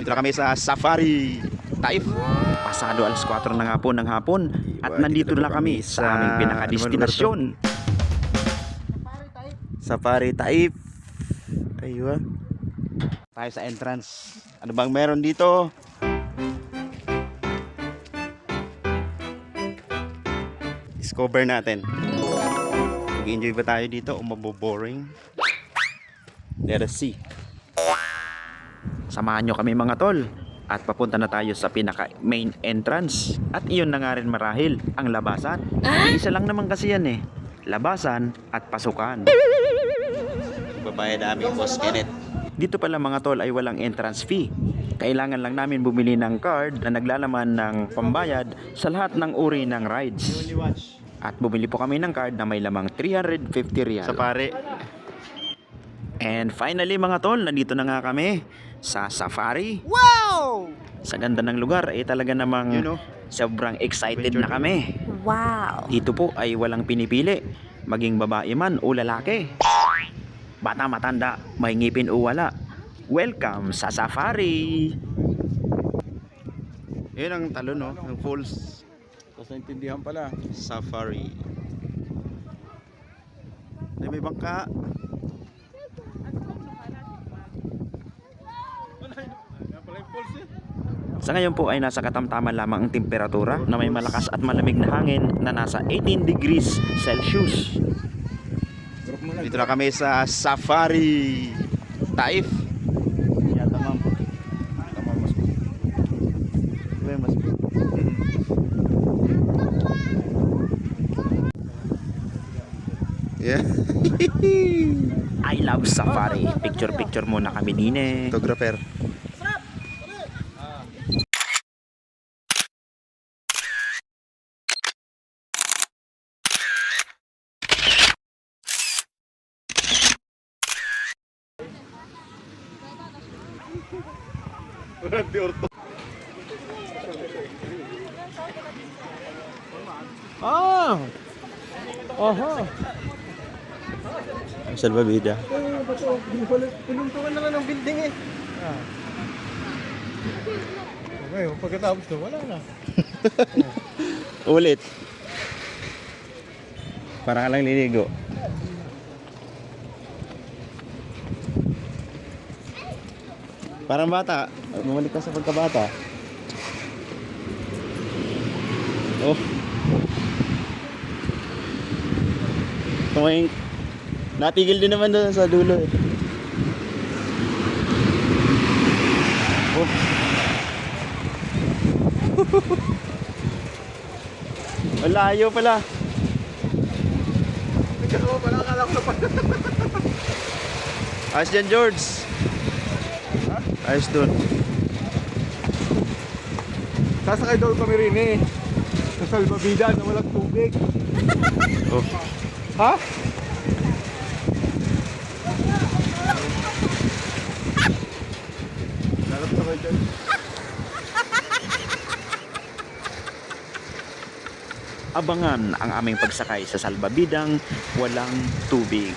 Dito na kami sa Safari Taif. Pasado alas 4 na nga po ng hapon at nandito na kami sa aming pinakadestinasyon. Safari Taif. Aywa. Tayo sa entrance. Ano bang meron dito? Discover natin. Mag-enjoy ba tayo dito o maboboring? Let us see. Samahan nyo kami mga tol at papunta na tayo sa pinaka main entrance. At iyon na nga rin marahil ang labasan. Isa lang naman kasi yan eh. Labasan at pasukan. Babayad namin, Boss Kenneth. Dito pala mga tol ay walang entrance fee. Kailangan lang namin bumili ng card na naglalaman ng pambayad sa lahat ng uri ng rides. At bumili po kami ng card na may lamang 350 real. Sa pare. And finally mga tol, nandito na nga kami sa Safari. Wow! Sa ganda ng lugar, talaga namang sobrang excited na kami. Wow! Dito po ay walang pinipili, maging babae man o lalaki. Bata matanda, may ngipin o wala. Welcome sa Safari! Yun ang talon, no? Ang falls. Tapos naintindihan pala. Safari. May bangka. Sa ngayon po ay nasa katamtaman lamang ang temperatura na may malakas at malamig na hangin na nasa 18 degrees Celsius. Dito na kami sa Safari Taif. Yeah, tamam. Tama, mas good. Mas yeah. I love Safari. Picture muna kami din eh. Photographer. Ah! Aha! Ang salbabida. Pinuntungan na lang ng building eh. Okay, pagkatapos na, wala na. Ulit. Para ka lang liligo. Parang bata. Bumalik ka sa pagkabata. Oh. Tumaing. Natigil din naman doon sa dulo eh. Oh. Malayo pala. Ikaw, wala ka lang na pala. Ayos dyan, George. Ayos dun. Sasakay daw kami rin eh. Sa salbabida na walang tubig. Oh. Ha? Lalap na kayo dyan. Abangan ang aming pagsakay sa salbabidang walang tubig.